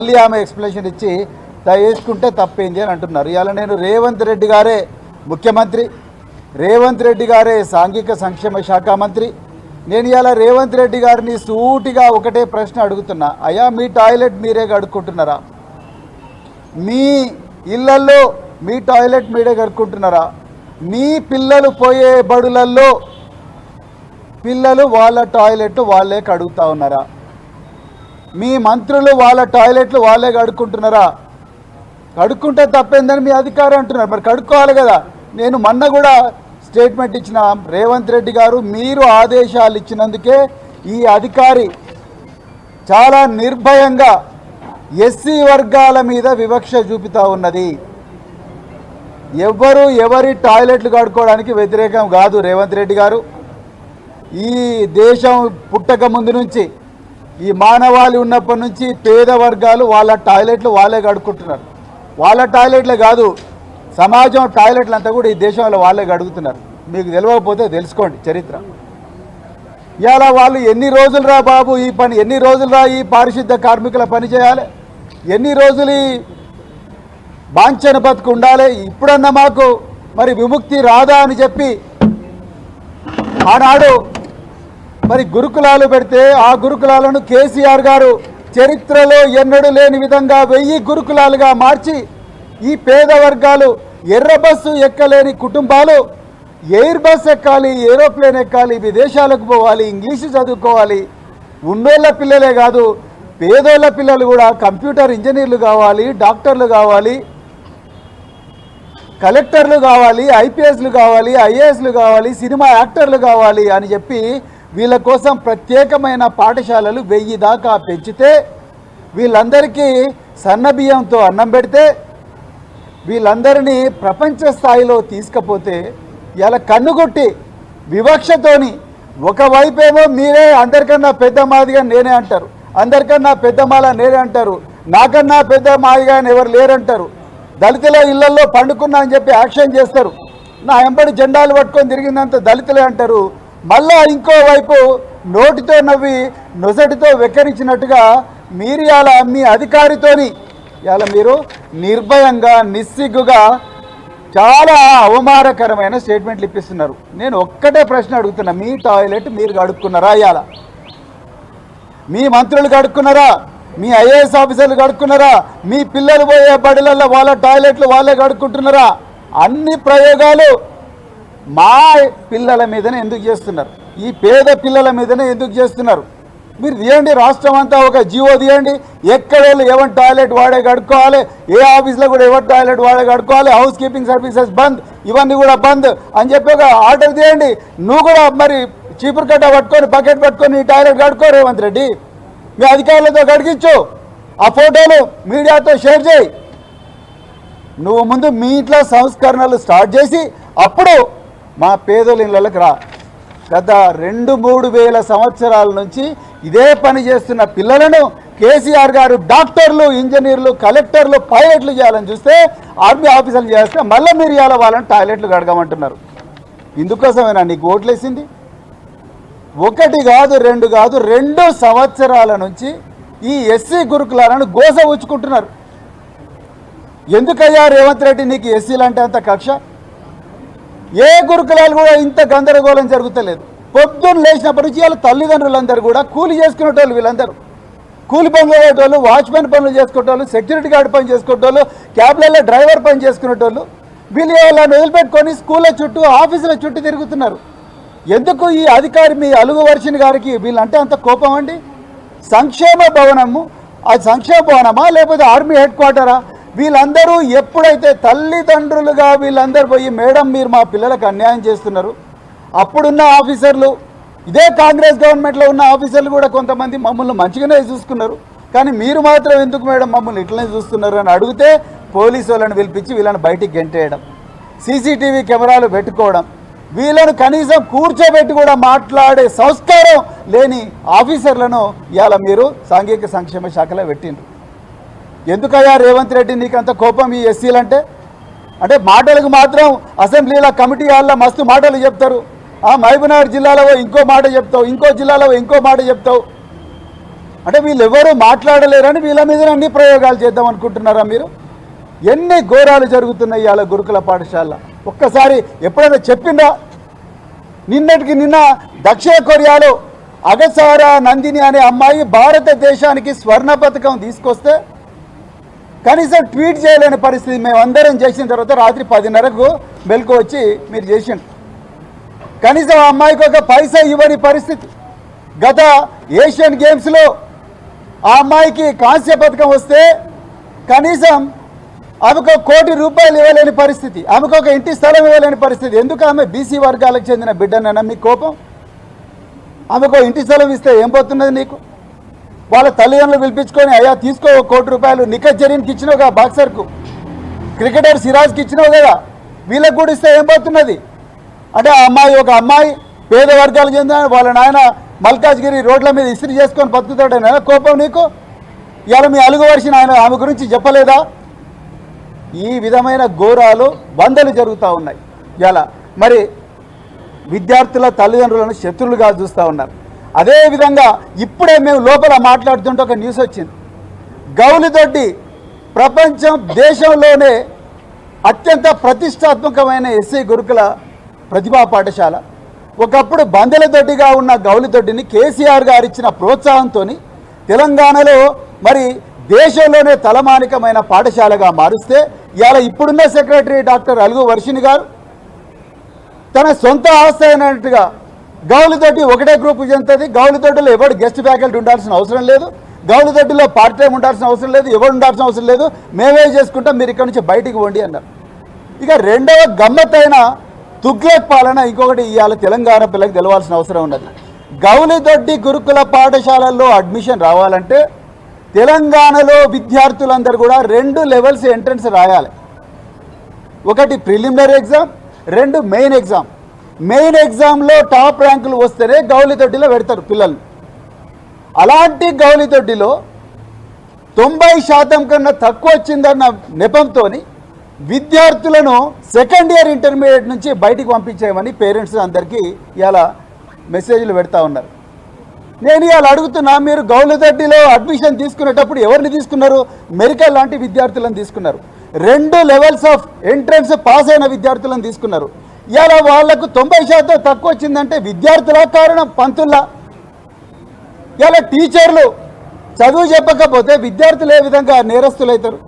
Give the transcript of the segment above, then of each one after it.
మళ్ళీ ఆమె ఎక్స్ప్లెనేషన్ ఇచ్చి వేసుకుంటే తప్పేంది అని అంటున్నారు. ఇవాళ నేను రేవంత్ రెడ్డి గారే ముఖ్యమంత్రి, రేవంత్ రెడ్డి గారే సాంఘిక సంక్షేమ శాఖ మంత్రి. నేను ఇవాళ రేవంత్ రెడ్డి గారిని సూటిగా ఒకటే ప్రశ్న అడుగుతున్నా. అయ్యా, మీ టాయిలెట్ మీరే కడుక్కుంటున్నారా? మీ ఇళ్లల్లో మీ టాయిలెట్ మీరే కడుక్కుంటున్నారా? మీ పిల్లలు పోయే బడులల్లో పిల్లలు వాళ్ళ టాయిలెట్ వాళ్ళే కడుగుతూ ఉన్నారా? మీ మంత్రులు వాళ్ళ టాయిలెట్లు వాళ్ళే కడుక్కుంటున్నారా? కడుక్కుంటే తప్పేందని మీ అధికారం అంటున్నారు. మరి కడుక్కోవాలి కదా. నేను మొన్న కూడా స్టేట్మెంట్ ఇచ్చిన, రేవంత్ రెడ్డి గారు మీరు ఆదేశాలు ఇచ్చినందుకే ఈ అధికారి చాలా నిర్భయంగా ఎస్సీ వర్గాల మీద వివక్ష చూపుతూ ఉన్నది. ఎవరి టాయిలెట్లు కడుక్కోవడానికి వ్యతిరేకం కాదు రేవంత్ రెడ్డి గారు. ఈ దేశం పుట్టక ముందు నుంచి, ఈ మానవాళి ఉన్నప్పటి నుంచి పేద వర్గాలు వాళ్ళ టాయిలెట్లు వాళ్ళే కడుక్కుంటున్నారు. వాళ్ళ టాయిలెట్లే కాదు, సమాజం టాయిలెట్లు అంతా కూడా ఈ దేశంలో వాళ్ళే కడుగుతున్నారు. మీకు తెలియకపోతే తెలుసుకోండి చరిత్ర. ఇవాళ వాళ్ళు ఎన్ని రోజులు రా బాబు ఈ పని, ఎన్ని రోజులు రా ఈ పారిశుద్ధ కార్మికుల పని చేయాలి, ఎన్ని రోజులు ఈ బాంఛన బతుకు ఉండాలి, ఇప్పుడన్నా మాకు మరి విముక్తి రాదా అని చెప్పి ఆనాడు మరి గురుకులాలు పెడితే ఆ గురుకులాలను కేసీఆర్ గారు చరిత్రలో ఎన్నడూ లేని విధంగా 1000 గురుకులాలుగా మార్చి ఈ పేద వర్గాలు, ఎర్ర బస్సు ఎక్కలేని కుటుంబాలు ఎయిర్ బస్ ఎక్కాలి, ఏరోప్లేన్ ఎక్కాలి, విదేశాలకు పోవాలి, ఇంగ్లీషు చదువుకోవాలి. ఉన్నోళ్ళ పిల్లలే కాదు, పేదోళ్ళ పిల్లలు కూడా కంప్యూటర్ ఇంజనీర్లు కావాలి, డాక్టర్లు కావాలి, కలెక్టర్లు కావాలి, ఐపీఎస్లు కావాలి, ఐఏఎస్లు కావాలి, సినిమా యాక్టర్లు కావాలి అని చెప్పి వీళ్ళ కోసం ప్రత్యేకమైన పాఠశాలలు 1000 దాకా పెంచితే, వీళ్ళందరికీ సన్నబియ్యంతో అన్నం పెడితే, వీళ్ళందరినీ ప్రపంచ స్థాయిలో తీసుకపోతే ఇలా కన్నుగొట్టి వివక్షతోని ఒకవైపేమో మీరే అందరికన్నా పెద్ద మాదిగా నేనే అంటారు, అందరికన్నా పెద్ద మాల నేనే అంటారు, నాకన్నా పెద్ద మాదిగా ఎవరు లేరంటారు, దళితుల ఇళ్లలో పండుకున్నా అని చెప్పి యాక్షన్ చేస్తారు, నా ఎంబడి జెండాలు పట్టుకొని తిరిగిందంత దళితులే అంటారు. మళ్ళా ఇంకోవైపు నోటితో నవ్వి నొసటితో వెక్కరించినట్టుగా మీరు ఇలా మీ అధికారితోని ఇలా మీరు నిర్భయంగా నిస్సిగ్గుగా చాలా అవమానకరమైన స్టేట్మెంట్లు ఇప్పిస్తున్నారు. నేను ఒక్కటే ప్రశ్న అడుగుతున్నా, మీ టాయిలెట్ మీరు కడుక్కున్నారా? ఇవాళ మీ మంత్రులు కడుక్కున్నారా? మీ ఐఏఎస్ ఆఫీసర్లు కడుక్కున్నారా? మీ పిల్లలు పోయే బడులలో వాళ్ళ టాయిలెట్లు వాళ్ళే కడుక్కుంటున్నారా? అన్ని ప్రయోగాలు మా పిల్లల మీదనే ఎందుకు చేస్తున్నారు? ఈ పేద పిల్లల మీదనే ఎందుకు చేస్తున్నారు? మీరు తీయండి, రాష్ట్రం అంతా ఒక జీవో తీయండి, ఎక్కడ ఎవరి టాయిలెట్ వాడే కడుక్కోవాలి, ఏ ఆఫీస్లో కూడా ఎవరి టాయిలెట్ వాడే కడుక్కోవాలి, హౌస్ కీపింగ్ సర్వీసెస్ బంద్, ఇవన్నీ కూడా బంద్ అని చెప్పి ఒక ఆర్డర్ తీయండి. నువ్వు కూడా మరి చీపురు కట్ట పట్టుకొని బకెట్ పట్టుకొని ఈ టాయిలెట్ కడుక్కో రేవంత్ రెడ్డి, మీ అధికారులతో కడిగించు, ఆ ఫోటోలు మీడియాతో షేర్ చేయి. నువ్వు ముందు మీ ఇంట్లో సంస్కరణలు స్టార్ట్ చేసి అప్పుడు మా పేదల ఇళ్ళకి రా. గత 2-3 వేల సంవత్సరాల నుంచి ఇదే పని చేస్తున్న పిల్లలను కేసీఆర్ గారు డాక్టర్లు, ఇంజనీర్లు, కలెక్టర్లు, పైలట్లు చేయాలని చూస్తే, ఆర్మీ ఆఫీసర్లు చేస్తే మళ్ళీ మీరు ఇవాళ వాళ్ళని టాయిలెట్లు కడగమంటున్నారు. ఇందుకోసమేనా నీకు ఓట్లేసింది? 1 కాదు 2 కాదు 2 సంవత్సరాల నుంచి ఈ ఎస్సీ గురుకులాలను గోస ఉంచుకుంటున్నారు. ఎందుకయ్యా రేవంత్ రెడ్డి నీకు ఎస్సీలు అంటే అంత కక్ష? ఏ గురుకులాలు కూడా ఇంత గందరగోళం జరుగుతలేదు. పొద్దున్న లేచినప్పటి నుంచి వాళ్ళ తల్లిదండ్రులందరూ కూడా కూలి చేసుకునేటోళ్ళు, వీళ్ళందరూ కూలి పనులు అయ్యేటోళ్ళు, వాచ్మెన్ పనులు చేసుకునేటోళ్ళు, సెక్యూరిటీ గార్డ్ పని చేసుకునేటోళ్ళు, క్యాబ్లలో డ్రైవర్ పని చేసుకునేటోళ్ళు. వీళ్ళు వాళ్ళని వదిలిపెట్టుకొని స్కూళ్ళ చుట్టూ, ఆఫీసుల చుట్టూ తిరుగుతున్నారు. ఎందుకు ఈ అధికారి మీ అలుగు వర్షిని గారికి వీళ్ళంటే అంత కోపం అండి? సంక్షేమ భవనము, అది సంక్షేమ భవనమా లేకపోతే ఆర్మీ హెడ్ క్వార్టరా? వీళ్ళందరూ ఎప్పుడైతే తల్లిదండ్రులుగా వీళ్ళందరూ పోయి, మేడం మీరు మా పిల్లలకు అన్యాయం చేస్తున్నారు, అప్పుడున్న ఆఫీసర్లు, ఇదే కాంగ్రెస్ గవర్నమెంట్లో ఉన్న ఆఫీసర్లు కూడా కొంతమంది మమ్మల్ని మంచిగానే చూసుకున్నారు, కానీ మీరు మాత్రం ఎందుకు మేడం మమ్మల్ని ఇట్లనే చూస్తున్నారు అని అడిగితే పోలీసు వాళ్ళని పిలిపించి వీళ్ళని బయటికి గెంటేయడం, సీసీటీవీ కెమెరాలు పెట్టుకోవడం, వీళ్ళను కనీసం కూర్చోబెట్టి కూడా మాట్లాడే సంస్కారం లేని ఆఫీసర్లను ఇవాళ మీరు సాంఘిక సంక్షేమ శాఖలో పెట్టిండ్రు. ఎందుకయ్యా రేవంత్ రెడ్డి నీకు అంత కోపం ఈ ఎస్సీలంటే? అంటే మాటలకు మాత్రం అసెంబ్లీలో కమిటీ హాల్లో మస్తు మాటలు చెప్తారు, మహబూబ్నగర్ జిల్లాలో ఇంకో మాట చెప్తావు, ఇంకో జిల్లాలో ఇంకో మాట చెప్తావు. అంటే వీళ్ళు ఎవరు మాట్లాడలేరని వీళ్ళ మీద అన్ని ప్రయోగాలు చేద్దాం అనుకుంటున్నారా మీరు? ఎన్ని ఘోరాలు జరుగుతున్నాయి ఇవాళ గురుకుల పాఠశాల. ఒక్కసారి ఎప్పుడైనా చెప్పిందా? నిన్నటికి నిన్న దక్షిణ కొరియాలో అగసారా నందిని అనే అమ్మాయి భారతదేశానికి స్వర్ణ పథకం తీసుకొస్తే కనీసం ట్వీట్ చేయలేని పరిస్థితి. మేమందరం చేసిన తర్వాత రాత్రి 10:30కు మెలకు వచ్చి మీరు చేసిండు. కనీసం ఆ అమ్మాయికి ఒక పైసా ఇవ్వని పరిస్థితి. గత ఏషియన్ గేమ్స్లో ఆ అమ్మాయికి కాంస్య పథకం వస్తే కనీసం ఆమెకు ₹1 కోటి ఇవ్వలేని పరిస్థితి, ఆమెకు ఒక ఇంటి స్థలం ఇవ్వలేని పరిస్థితి. ఎందుకు? ఆమె బీసీ వర్గాలకు చెందిన బిడ్డనన్నా మీ కోపం? ఆమెకు ఇంటి స్థలం ఇస్తే ఏం పోతున్నది నీకు? వాళ్ళ తల్లిదండ్రులు పిలిపించుకొని అయ్యా తీసుకో ₹1 కోటి, నిఖత్ జరీన్కి ఇచ్చినావు కదా, బాక్సర్కు, క్రికెటర్ సిరాజ్కి ఇచ్చినావు కదా, వీళ్ళకి కూడా ఇస్తే ఏం పోతున్నది? అంటే ఆ అమ్మాయి ఒక అమ్మాయి పేద వర్గాలకు చెందిన వాళ్ళ నాయన మల్కాజ్గిరి రోడ్ల మీద ఇస్త్రీ చేసుకొని బతుకుతాడైనా కోపం నీకు? ఇవాళ మీ అలుగు వర్షిన ఆయన ఆమె గురించి చెప్పలేదా? ఈ విధమైన ఘోరాలు వందలు జరుగుతూ ఉన్నాయి. ఇలా మరి విద్యార్థుల తల్లిదండ్రులను శత్రులుగా చూస్తూ ఉన్నారు. అదేవిధంగా ఇప్పుడే మేము లోపల మాట్లాడుతుంటే ఒక న్యూస్ వచ్చింది. గౌలిదొడ్డి ప్రపంచం దేశంలోనే అత్యంత ప్రతిష్టాత్మకమైన ఎస్సీ గురుకుల ప్రతిభా పాఠశాల. ఒకప్పుడు బందెలదొడ్డిగా ఉన్న గౌలిదొడ్డిని కేసీఆర్ గారు ఇచ్చిన ప్రోత్సాహంతో తెలంగాణలో మరి దేశంలోనే తలమానికమైన పాఠశాలగా మారుస్తే ఇవాళ ఇప్పుడున్న సెక్రటరీ డాక్టర్ అలుగు వర్షిణి గారు తన సొంత ఆస్తి అయినట్టుగా గౌలిదొడ్డి ఒకటే గ్రూపు చెందుతుంది, గౌలిదొడ్డిలో ఎవరు గెస్ట్ ఫ్యాకల్టీ ఉండాల్సిన అవసరం లేదు, గౌలిదొడ్డిలో పార్ట్ టైం ఉండాల్సిన అవసరం లేదు, ఎవరు ఉండాల్సిన అవసరం లేదు, మేమే చేసుకుంటాం, మీరు ఇక్కడ నుంచి బయటికి పోండి అన్నారు. ఇక రెండవ గమ్మత్తైన తుగ్లక్ పాలన ఇంకొకటి ఇవాళ తెలంగాణ పిల్లలకు తెలవాల్సిన అవసరం ఉన్నది. గౌలిదొడ్డి గురుకుల పాఠశాలల్లో అడ్మిషన్ రావాలంటే తెలంగాణలో విద్యార్థులందరూ కూడా 2 లెవెల్స్ ఎంట్రన్స్ రాయాలి. ఒకటి preliminary exam, 2 main exam. Main ఎగ్జామ్లో టాప్ ర్యాంకులు వస్తేనే గౌలిదొడ్డిలో పెడతారు పిల్లల్ని. అలాంటి గౌలిదొడ్డిలో 90% కన్నా తక్కువ వచ్చిందన్న నెపంతో విద్యార్థులను సెకండ్ ఇయర్ ఇంటర్మీడియట్ నుంచి బయటికి పంపించేయమని పేరెంట్స్ అందరికీ ఇలా మెసేజ్లు పెడతా ఉన్నారు. నేను ఇవాళ అడుగుతున్నా, మీరు గౌలిదొడ్డిలో అడ్మిషన్ తీసుకునేటప్పుడు ఎవరిని తీసుకున్నారు? మెరికల్ లాంటి విద్యార్థులను తీసుకున్నారు. 2 లెవెల్స్ ఆఫ్ ఎంట్రన్స్ పాస్ అయిన విద్యార్థులను తీసుకున్నారు. ఇవాళ వాళ్లకు 90% తక్కువ వచ్చిందంటే విద్యార్థుల కారణం, పంతుల్లా? ఇవాళ టీచర్లు చదువు చెప్పకపోతే విద్యార్థులు ఏ విధంగా నేరస్తులు అవుతారు?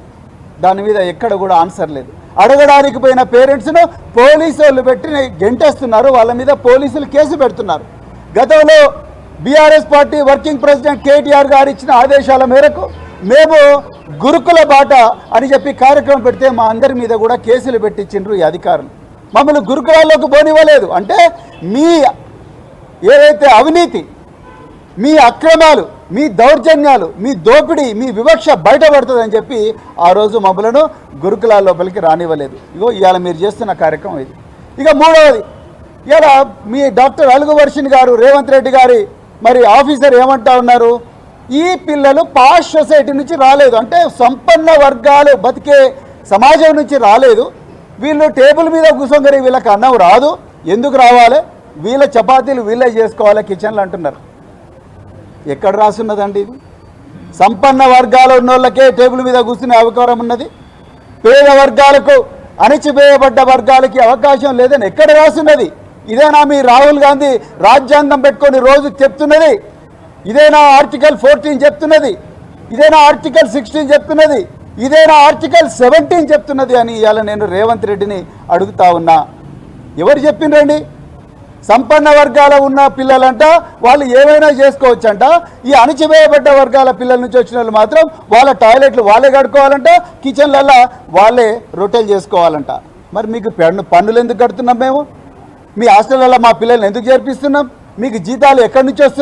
దాని మీద ఎక్కడ కూడా ఆన్సర్ లేదు. అడగడానికి పోయిన పేరెంట్స్ను పోలీసు వాళ్ళు పెట్టి గెంటేస్తున్నారు, వాళ్ళ మీద పోలీసులు కేసు పెడుతున్నారు. గతంలో BRS party working president KTR గారు ఇచ్చిన ఆదేశాల మేరకు మేము గురుకుల బాట అని చెప్పి కార్యక్రమం పెడితే మా అందరి మీద కూడా కేసులు పెట్టించిండ్రు ఈ అధికారులు. మమ్మల్ని గురుకులాల్లోకి పోనివ్వలేదు. అంటే మీ ఏదైతే అవినీతి, మీ అక్రమాలు, మీ దౌర్జన్యాలు, మీ దోపిడీ, మీ వివక్ష బయటపడుతుందని చెప్పి ఆ రోజు మమ్మలను గురుకులాల లోపలికి రానివ్వలేదు. ఇగో ఇవాళ మీరు చేస్తున్న కార్యక్రమం ఇది. ఇక మూడవది, ఇవాళ మీ డాక్టర్ అలుగు వర్షిణి గారు, రేవంత్ రెడ్డి గారి మరి ఆఫీసర్ ఏమంటా ఉన్నారు? ఈ పిల్లలు పాష్ సొసైటీ నుంచి రాలేదు, అంటే సంపన్న వర్గాలు బతికే సమాజం నుంచి రాలేదు, వీళ్ళు టేబుల్ మీద కూర్చొని వీళ్ళకి అన్నం రాదు, ఎందుకు రావాలి, వీళ్ళ చపాతీలు వీళ్ళే చేసుకోవాలి కిచెన్లు అంటున్నారు. ఎక్కడ రాసున్నదండి ఇది? సంపన్న వర్గాలు ఉన్న వాళ్ళకే టేబుల్ మీద కూర్చునే అవకాశం ఉన్నది, పేద వర్గాలకు, అణిచివేయబడ్డ వర్గాలకి అవకాశం లేదని ఎక్కడ రాసున్నది? ఇదేనా మీ రాహుల్ గాంధీ రాజ్యాంగం పెట్టుకొని రోజు చెప్తున్నది? ఇదేనా ఆర్టికల్ 14 చెప్తున్నది? ఇదేనా ఆర్టికల్ 16 చెప్తున్నది? ఇదేనా ఆర్టికల్ 17 చెప్తున్నది అని ఇవాళ నేను రేవంత్ రెడ్డిని అడుగుతా ఉన్నా. ఎవరు చెప్పిండ్రండి? సంపన్న వర్గాల ఉన్న పిల్లలంట వాళ్ళు ఏమైనా చేసుకోవచ్చంట, ఈ అణిచివేయబడ్డ వర్గాల పిల్లల నుంచి వచ్చిన వాళ్ళు మాత్రం వాళ్ళ టాయిలెట్లు వాళ్ళే కడుక్కోవాలంట, కిచెన్లల్లో వాళ్ళే రొట్టెలు చేసుకోవాలంట. మరి మీకు పన్నులు ఎందుకు కడుతున్నాం మేము? మీ హాస్టల్లో మా పిల్లల్ని ఎందుకు చేర్పిస్తున్నాం? మీకు జీతాలు ఎక్కడి నుంచి వస్తున్నాయి?